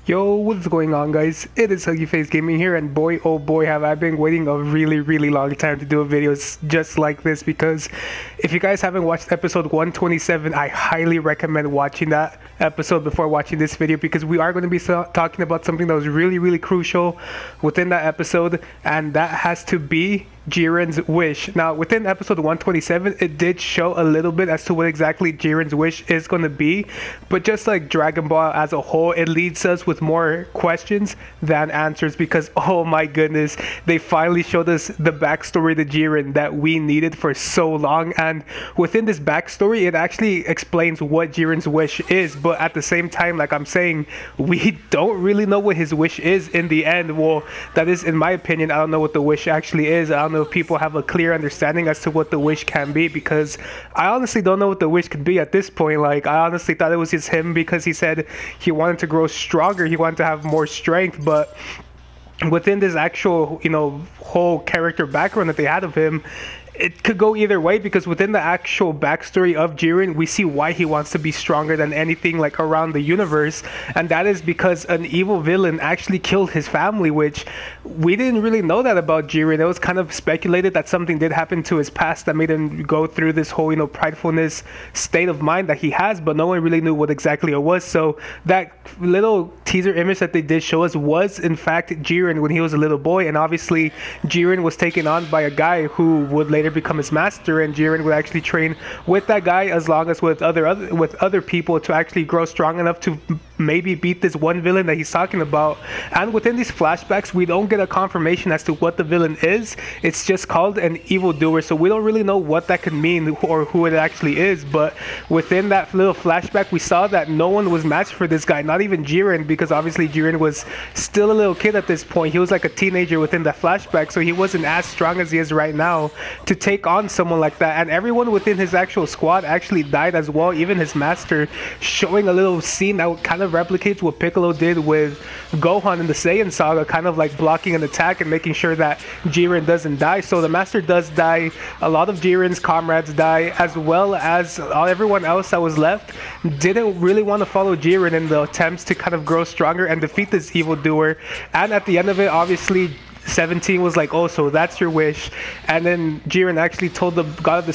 Yo, what's going on, guys? It is Huggy Face Gaming here, and boy oh boy have I been waiting a really long time to do a video just like this, because if you guys haven't watched episode 127, I highly recommend watching that episode before watching this video, because we are going to be talking about something that was really crucial within that episode, and that has to be Jiren's wish. Now, within episode 127, it did show a little bit as to what exactly Jiren's wish is going to be, but just like Dragon Ball as a whole, it leads us with more questions than answers, because oh my goodness, they finally showed us the backstory to Jiren that we needed for so long. And within this backstory, it actually explains what Jiren's wish is, but at the same time, like I'm saying, we don't really know what his wish is in the end. Well, that is in my opinion. I don't know what the wish actually is. I don't know if people have a clear understanding as to what the wish can be, because I honestly don't know what the wish could be at this point. Like, I honestly thought it was just him because he said he wanted to grow stronger, he wanted to have more strength, but within this actual, whole character background that they had of him, it could go either way, because within the actual backstory of Jiren, we see why he wants to be stronger than anything like around the universe, and that is because an evil villain actually killed his family, which we didn't really know that about Jiren. It was kind of speculated that something did happen to his past that made him go through this whole, pridefulness state of mind that he has, but no one really knew what exactly it was. So that little teaser image that they did show us was in fact Jiren when he was a little boy, and obviously Jiren was taken on by a guy who would later become his master, and Jiren would actually train with that guy as long as with other people to actually grow strong enough to maybe beat this one villain that he's talking about. And within these flashbacks, we don't get a confirmation as to what the villain is. It's just called an evildoer, so we don't really know what that could mean or who it actually is. But within that little flashback, we saw that no one was matched for this guy, not even Jiren, because obviously Jiren was still a little kid at this point. He was like a teenager within that flashback, so he wasn't as strong as he is right now to take on someone like that. And everyone within his actual squad actually died as well, even his master, showing a little scene that kind of replicates what Piccolo did with Gohan in the Saiyan saga, kind of like blocking an attack and making sure that Jiren doesn't die. So the master does die, a lot of Jiren's comrades die, as well as everyone else that was left didn't really want to follow Jiren in the attempts to kind of grow stronger and defeat this evildoer. And at the end of it, obviously 17 was like, oh, so that's your wish. And then Jiren actually told the god of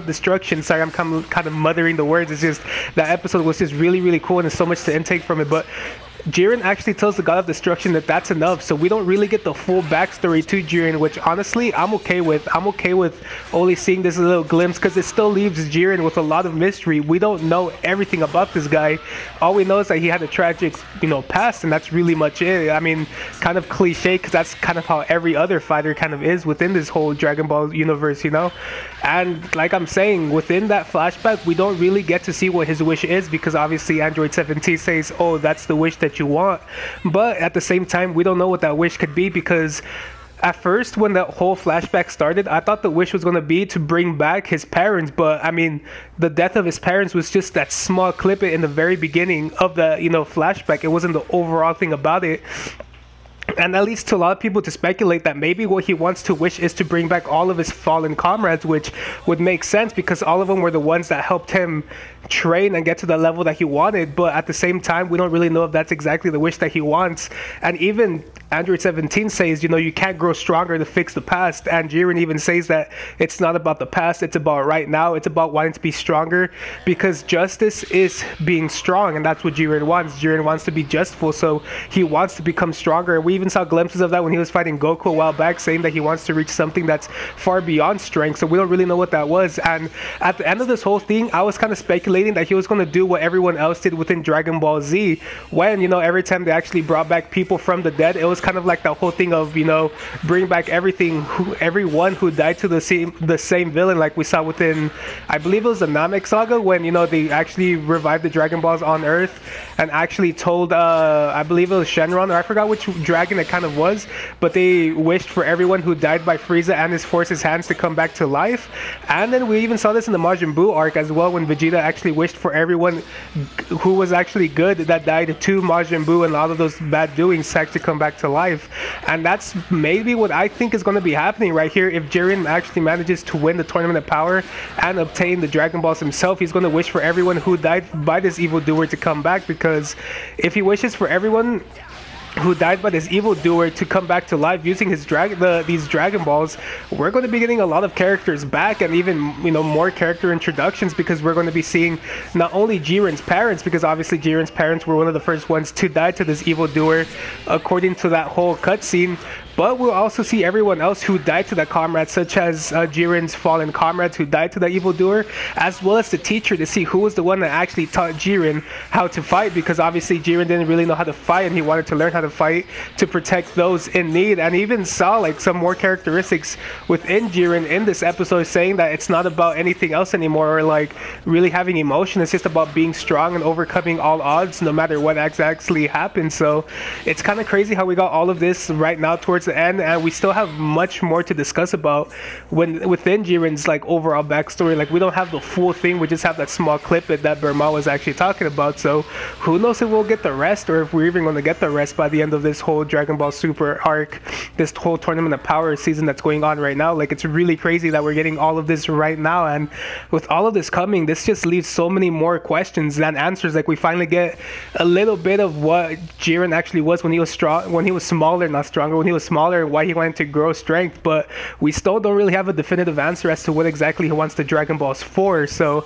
destruction, sorry, I'm kind of muttering the words, it's just that episode was just really cool, and there's so much to intake from it. But Jiren actually tells the god of destruction that that's enough, so we don't really get the full backstory to Jiren, which honestly I'm okay with. I'm okay with only seeing this little glimpse, because it still leaves Jiren with a lot of mystery. We don't know everything about this guy. All we know is that he had a tragic, past, and that's really much it. I mean, kind of cliche, because that's kind of how every other fighter kind of is within this whole Dragon Ball universe, And like I'm saying, within that flashback, we don't really get to see what his wish is, because obviously Android 17 says, oh, that's the wish that you want. But at the same time, we don't know what that wish could be, because at first when that whole flashback started, I thought the wish was going to be to bring back his parents, but I mean, the death of his parents was just that small clip in the very beginning of the flashback. It wasn't the overall thing about it. And that leads to a lot of people to speculate that maybe what he wants to wish is to bring back all of his fallen comrades, which would make sense, because all of them were the ones that helped him train and get to the level that he wanted. But at the same time, we don't really know if that's exactly the wish that he wants. And even Android 17 says, you can't grow stronger to fix the past. And Jiren even says that it's not about the past, it's about right now. It's about wanting to be stronger, because justice is being strong, and that's what Jiren wants. Jiren wants to be justful, so he wants to become stronger. We even saw glimpses of that when he was fighting Goku a while back, saying that he wants to reach something that's far beyond strength. So we don't really know what that was. And at the end of this whole thing, I was kind of speculating that he was going to do what everyone else did within Dragon Ball Z, when every time they actually brought back people from the dead, it was kind of like that whole thing of bring back everyone who died to the same villain, like we saw within, I believe it was the Namek saga, when they actually revived the Dragon Balls on Earth and actually told I believe it was Shenron, or I forgot which dragon shocking it kind of was, but they wished for everyone who died by Frieza and his Force's hands to come back to life. And then we even saw this in the Majin Buu arc as well, when Vegeta actually wished for everyone who was actually good that died to Majin Buu and all of those bad doings to actually come back to life. And that's maybe what I think is going to be happening right here. If Jiren actually manages to win the Tournament of Power and obtain the Dragon Balls himself, he's going to wish for everyone who died by this evildoer to come back, because if he wishes for everyone who died by this evildoer to come back to life using his these Dragon Balls, we're going to be getting a lot of characters back, and even, you know, more character introductions, because we're going to be seeing not only Jiren's parents, because obviously Jiren's parents were one of the first ones to die to this evildoer according to that whole cutscene, but we'll also see everyone else who died to that comrade, such as Jiren's fallen comrades who died to that evildoer, as well as the teacher, to see who was the one that actually taught Jiren how to fight, because obviously Jiren didn't really know how to fight and he wanted to learn how to fight to protect those in need. And even saw like some more characteristics within Jiren in this episode, saying that it's not about anything else anymore, or like really having emotion. It's just about being strong and overcoming all odds no matter what actually happens. So it's kind of crazy how we got all of this right now towards the end, and we still have much more to discuss about within Jiren's like overall backstory. Like, we don't have the full thing, we just have that small clip that Burma was actually talking about. So who knows if we'll get the rest, or if we're even going to get the rest by the end of this whole Dragon Ball Super arc, this whole Tournament of Power season that's going on right now. Like, it's really crazy that we're getting all of this right now, and with all of this coming, this just leaves so many more questions than answers. Like, we finally get a little bit of what Jiren actually was when he was strong, when he was smaller, not stronger, when he was smaller, and why he wanted to grow strength, but we still don't really have a definitive answer as to what exactly he wants the Dragon Balls for. So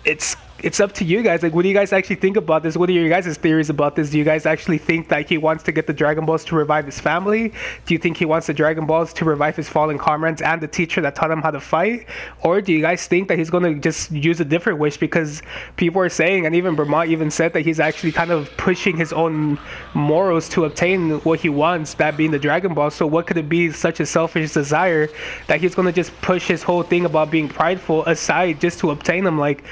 it's up to you guys. Like, what do you guys actually think about this? What are your guys' theories about this? Do you guys actually think that he wants to get the Dragon Balls to revive his family? Do you think he wants the Dragon Balls to revive his fallen comrades and the teacher that taught him how to fight? Or do you guys think that he's going to just use a different wish? Because people are saying, and even Vermont even said, that he's actually kind of pushing his own morals to obtain what he wants, that being the Dragon Ball. So what could it be, such a selfish desire, that he's going to just push his whole thing about being prideful aside just to obtain them? Like,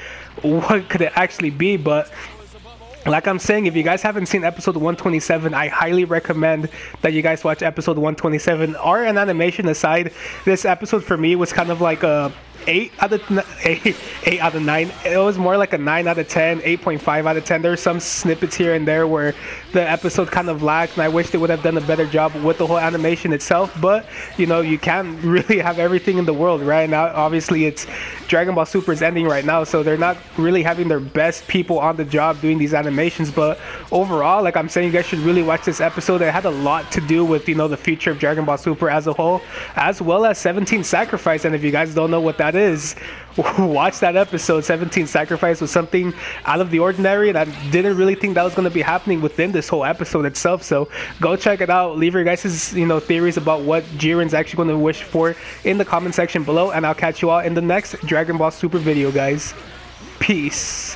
what could it actually be? But like I'm saying, if you guys haven't seen episode 127, I highly recommend that you guys watch episode 127. Or an animation aside, this episode for me was kind of like a 8 out of 9. It was more like a 9 out of 10, 8.5 out of 10. There were some snippets here and there where the episode kind of lacked, and I wish they would have done a better job with the whole animation itself. But you know, you can't really have everything in the world right now. Obviously, it's Dragon Ball Super is ending right now, so they're not really having their best people on the job doing these animations. But overall, like I'm saying, you guys should really watch this episode. It had a lot to do with, you know, the future of Dragon Ball Super as a whole, as well as 17 Sacrifice. And if you guys don't know what that is, watch that episode. 17 Sacrifice was something out of the ordinary, and I didn't really think that was going to be happening within this whole episode itself. So go check it out. Leave your guys' theories about what Jiren's actually going to wish for in the comment section below, and I'll catch you all in the next Dragon Ball Super video, guys. Peace.